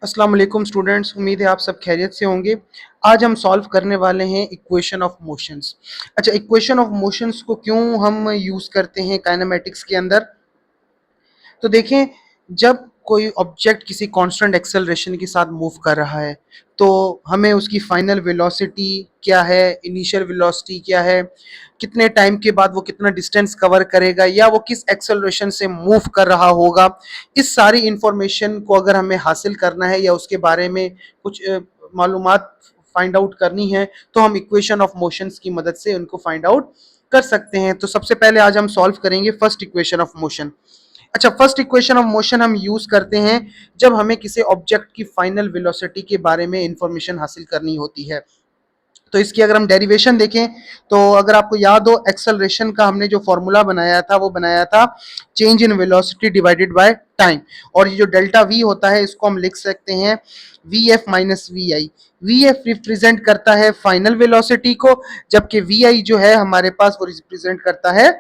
अस्सलाम वालेकुम स्टूडेंट्स, उम्मीद है आप सब खैरियत से होंगे। आज हम सॉल्व करने वाले हैं इक्वेशन ऑफ मोशंस। अच्छा, इक्वेशन ऑफ मोशंस को क्यों हम यूज़ करते हैं काइनेमेटिक्स के अंदर? तो देखें, जब कोई ऑब्जेक्ट किसी कांस्टेंट एक्सेलरेशन के साथ मूव कर रहा है तो हमें उसकी फाइनल वेलोसिटी क्या है, इनिशियल वेलोसिटी क्या है, कितने टाइम के बाद वो कितना डिस्टेंस कवर करेगा या वो किस एक्सेलरेशन से मूव कर रहा होगा, इस सारी इंफॉर्मेशन को अगर हमें हासिल करना है या उसके बारे में कुछ मालूमात फाइंड आउट करनी है तो हम इक्वेशन ऑफ मोशंस की मदद से उनको फाइंड आउट कर सकते हैं। तो सबसे पहले आज हम सॉल्व करेंगे फर्स्ट इक्वेशन ऑफ मोशन। अच्छा, फर्स्ट इक्वेशन ऑफ मोशन हम यूज करते हैं जब हमें किसी ऑब्जेक्ट की फाइनल वेलोसिटी के बारे में इंफॉर्मेशन हासिल करनी होती है। तो इसकी अगर हम डेरिवेशन देखें तो अगर आपको याद हो, एक्सेलरेशन का हमने जो फॉर्मूला बनाया था वो बनाया था change in velocity divided by time. और ये जो डेल्टा वी होता है इसको हम लिख सकते हैं V F minus V I. V F represent करता है फाइनल वेलोसिटी को, जबकि वी आई जो है हमारे पास वो रिप्रेजेंट करता है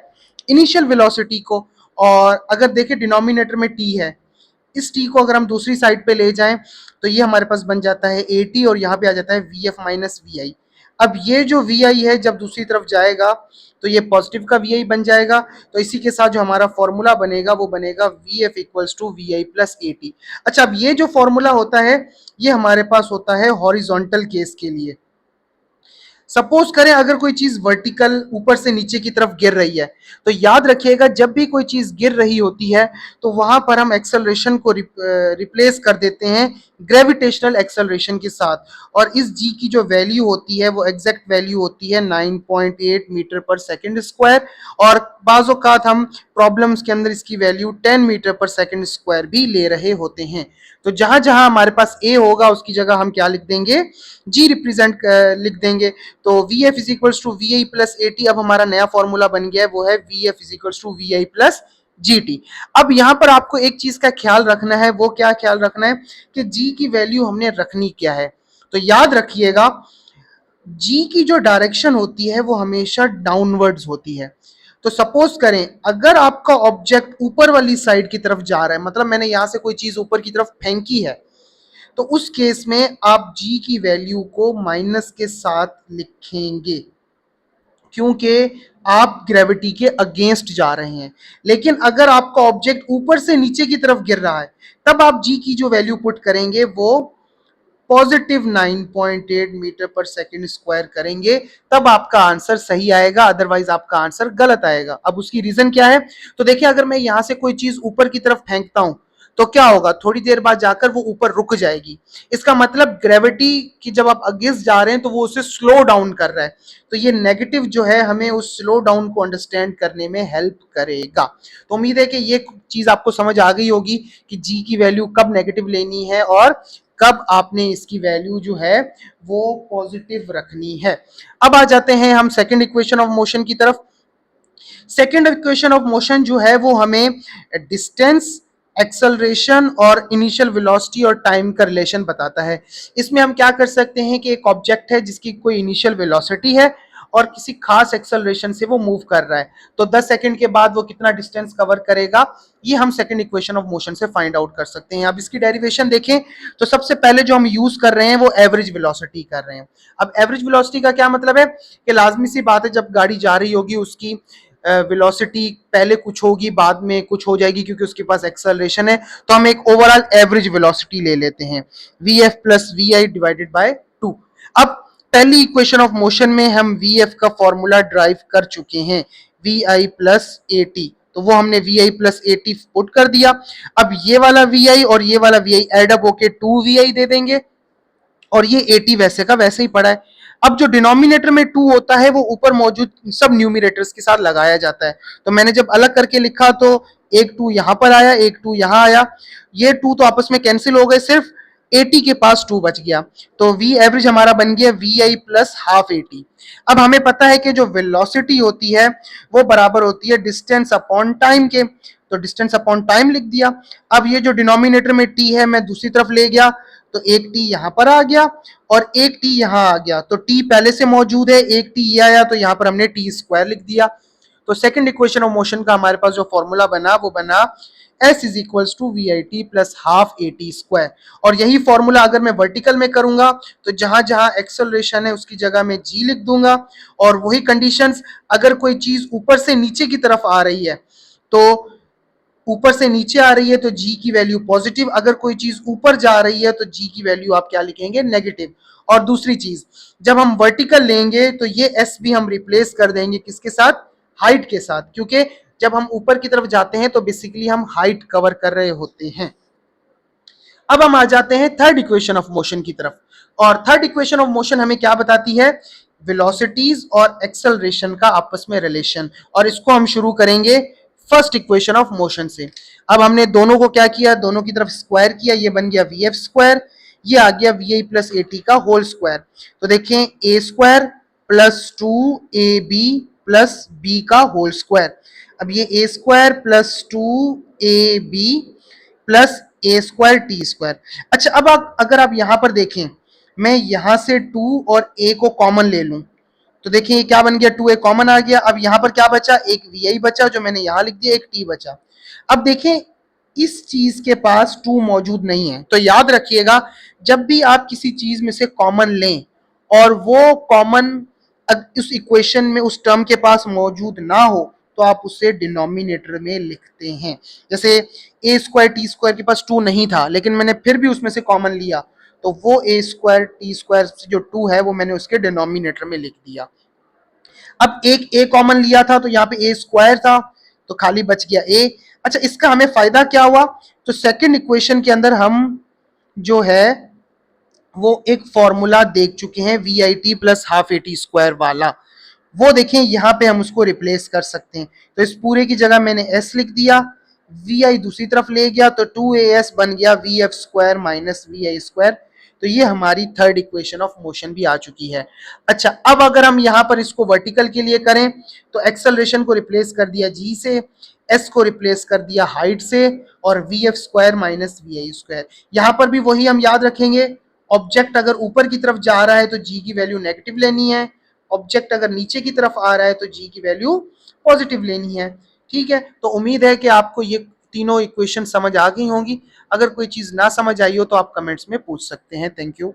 इनिशियल वेलोसिटी को। और अगर देखें डिनोमिनेटर में टी है, इस टी को अगर हम दूसरी साइड पे ले जाएं तो ये हमारे पास बन जाता है ए टी और यहाँ पे आ जाता है वी एफ माइनस वी आई। अब ये जो वी आई है जब दूसरी तरफ जाएगा तो ये पॉजिटिव का वी आई बन जाएगा। तो इसी के साथ जो हमारा फॉर्मूला बनेगा वो बनेगा V F equals to V I plus A T. अच्छा, अब ये जो फॉर्मूला होता है ये हमारे पास होता है हॉरिजॉन्टल केस के लिए। सपोज करें अगर कोई चीज वर्टिकल ऊपर से नीचे की तरफ गिर रही है तो याद रखिएगा जब भी कोई चीज गिर रही होती है तो वहां पर हम एक्सेलरेशन को रिप्लेस कर देते हैं ग्रेविटेशनल एक्सेलरेशन के साथ। और इस जी की जो वैल्यू होती है वो एग्जैक्ट वैल्यू होती है 9.8 मीटर पर सेकंड स्क्वायर। और बाज़ औक़ात हम प्रॉब्लम्स के अंदर इसकी वैल्यू 10 मीटर पर सेकंड स्क्वायर भी ले रहे होते हैं। तो जहां जहां हमारे पास ए होगा उसकी जगह हम क्या लिख देंगे, जी रिप्रेजेंट लिख देंगे। तो V F is equals to V I plus A T. अब हमारा नया फॉर्मूला बन गया है, वो है V F is equals to V I plus G T. अब यहां पर आपको एक चीज का ख्याल रखना है, वो क्या ख्याल रखना है कि जी की वैल्यू हमने रखनी क्या है। तो याद रखिएगा जी की जो डायरेक्शन होती है वो हमेशा डाउनवर्ड्स होती है। तो सपोज करें अगर आपका ऑब्जेक्ट ऊपर वाली साइड की तरफ जा रहा है, मतलब मैंने यहां से कोई चीज ऊपर की तरफ फेंकी है, तो उस केस में आप जी की वैल्यू को माइनस के साथ लिखेंगे क्योंकि आप ग्रेविटी के अगेंस्ट जा रहे हैं। लेकिन अगर आपका ऑब्जेक्ट ऊपर से नीचे की तरफ गिर रहा है तब आप जी की जो वैल्यू पुट करेंगे वो पॉजिटिव 9.8 मीटर पर सेकंड स्क्वायर करेंगे, तब आपका आंसर सही आएगा, अदरवाइज आपका आंसर गलत आएगा। अब उसकी रीजन क्या है, तो देखिए अगर मैं यहां से कोई चीज ऊपर की तरफ फेंकता हूं तो क्या होगा, थोड़ी देर बाद जाकर वो ऊपर रुक जाएगी। इसका मतलब ग्रेविटी की जब आप अगेंस्ट जा रहे हैं तो वो उसे स्लो डाउन कर रहा है। तो ये नेगेटिव जो है हमें उस स्लो डाउन को अंडरस्टैंड करने में हेल्प करेगा। तो उम्मीद है कि ये चीज आपको समझ आ गई होगी कि जी की वैल्यू कब नेगेटिव लेनी है और कब आपने इसकी वैल्यू जो है वो पॉजिटिव रखनी है। अब आ जाते हैं हम सेकंड इक्वेशन ऑफ मोशन की तरफ। सेकंड इक्वेशन ऑफ मोशन जो है वो हमें डिस्टेंस, एक्सेलरेशन और इनिशियल वेलोसिटी और टाइम का रिलेशन बताता है। इसमें हम क्या कर सकते हैं कि एक ऑब्जेक्ट है जिसकी कोई इनिशियल वेलोसिटी है और किसी खास एक्सेलरेशन से वो मूव कर रहा है, तो 10 सेकंड के बाद वो कितना डिस्टेंस कवर करेगा, ये हम सेकंड इक्वेशन ऑफ मोशन से फाइंड आउट कर सकते हैं। अब इसकी डेरिवेशन देखें तो सबसे पहले जो हम यूज कर रहे हैं वो एवरेज वेलोसिटी कर रहे हैं। अब एवरेज वेलोसिटी का क्या मतलब है कि लाजमी सी बात है जब गाड़ी जा रही होगी उसकी वेलोसिटी पहले कुछ होगी बाद में कुछ हो जाएगी क्योंकि उसके पास एक्सेलरेशन है। तो हम एक ओवरऑल एवरेज वेलोसिटी ले लेते हैं V F plus V I divided by 2। अब पहली इक्वेशन ऑफ मोशन में हम वी एफ का फॉर्मूला ड्राइव कर चुके हैं, V I plus A T, तो वो हमने V I plus A T put कर दिया। अब ये वाला वी आई और ये वाला वी आई एडअप होके 2 वी आई दे देंगे और ये 80 वैसे का वैसे ही पड़ा है। अब जो डिनोमिनेटर में 2 होता है वो ऊपर मौजूद सब न्यूमिनेटर्स के साथ लगाया जाता है। तो मैंने जब अलग करके लिखा तो एक 2 यहां पर आया, एक 2 यहां आया, ये 2 तो आपस में कैंसिल हो गए, सिर्फ 80 के पास 2 बच गया। तो वी एवरेज हमारा बन गया वी आई प्लस हाफ 80। अब हमें पता है कि जो वेलोसिटी होती है वो बराबर होती है डिस्टेंस अपॉन टाइम के, तो डिस्टेंस अपॉन टाइम लिख दिया। अब ये जो डिनोमिनेटर में टी है मैं दूसरी तरफ ले गया तो एक टी यहां पर आ गया और एक टी यहां आ गया, तो टी पहले से मौजूद है, एक टी ये आया तो यहां पर हमने टी स्क्वायर लिख दिया। तो सेकंड इक्वेशन ऑफ मोशन का हमारे पास जो फॉर्मूला बना वो बना S is equals to V I T plus half A T square. और यही फॉर्मूला अगर मैं वर्टिकल में करूंगा तो जहां जहां एक्सेलरेशन है उसकी जगह में जी लिख दूंगा। और वही कंडीशंस, अगर कोई चीज ऊपर से नीचे की तरफ आ रही है तो ऊपर से नीचे आ रही है तो जी की वैल्यू पॉजिटिव, अगर कोई चीज ऊपर जा रही है तो जी की वैल्यू आप क्या लिखेंगे, नेगेटिव। और दूसरी चीज, जब हम वर्टिकल लेंगे तो ये एस भी हम रिप्लेस कर देंगे किसके साथ, हाइट के साथ, क्योंकि जब हम ऊपर की तरफ जाते हैं तो बेसिकली हम हाइट कवर कर रहे होते हैं। अब हम आ जाते हैं थर्ड इक्वेशन ऑफ मोशन की तरफ। और थर्ड इक्वेशन ऑफ मोशन हमें क्या बताती है, वेलोसिटीज और एक्सेलरेशन का आपस में रिलेशन। और इसको हम शुरू करेंगे फर्स्ट इक्वेशन ऑफ मोशन से। अब हमने दोनों को क्या किया, दोनों की तरफ स्क्वायर किया, ये बन गया वी एफ स्क्वायर, ये आ गया V I plus A T का होल स्क्वायर। तो देखें A square plus two A B plus B का होल स्क्वायर। अब ये A square plus two A B plus A square T square. अच्छा, अब अगर आप यहां पर देखें, मैं यहां से टू और ए को कॉमन ले लूं तो देखिए क्या बन गया, टू ए कॉमन आ गया। अब यहां पर क्या बचा, एक वी आई बचा जो मैंने यहां लिख दिया, एक टी बचा। अब देखें इस चीज के पास टू मौजूद नहीं है, तो याद रखिएगा जब भी आप किसी चीज में से कॉमन लें और वो कॉमन उस इक्वेशन में उस टर्म के पास मौजूद ना हो तो आप उसे डिनोमिनेटर में लिखते हैं। जैसे ए स्क्वायर टी स्क्वायर के पास टू नहीं था लेकिन मैंने फिर भी उसमें से कॉमन लिया तो वो ए स्क्वायर टी स्क्वायर से जो टू है वो मैंने उसके डिनोमिनेटर में लिख दिया। अब एक ए कॉमन लिया था तो यहाँ पे ए स्क्वायर था तो खाली बच गया ए। अच्छा, इसका हमें फायदा क्या हुआ, तो सेकंड इक्वेशन के अंदर हम जो है वो एक फॉर्मूला देख चुके हैं V I T plus half A T square वाला, वो देखें यहाँ पे हम उसको रिप्लेस कर सकते हैं। तो इस पूरे की जगह मैंने एस लिख दिया, वी आई दूसरी तरफ ले गया तो टू ए एस बन गया V F square minus V I square. तो ये हमारी थर्ड इक्वेशन ऑफ मोशन भी आ चुकी है। अच्छा, अब अगर हम यहाँ पर इसको वर्टिकल के लिए करें तो एक्सेलरेशन को रिप्लेस कर दिया जी से, एस को रिप्लेस कर दिया हाइट से, और V F square minus V I square. यहाँ पर भी वही हम याद रखेंगे, ऑब्जेक्ट अगर ऊपर की तरफ जा रहा है तो जी की वैल्यू नेगेटिव लेनी है, ऑब्जेक्ट अगर नीचे की तरफ आ रहा है तो जी की वैल्यू पॉजिटिव लेनी है। ठीक है, तो उम्मीद है कि आपको ये तीनों इक्वेशन समझ आ गई होंगी। अगर कोई चीज ना समझ आई हो तो आप कमेंट्स में पूछ सकते हैं। Thank you.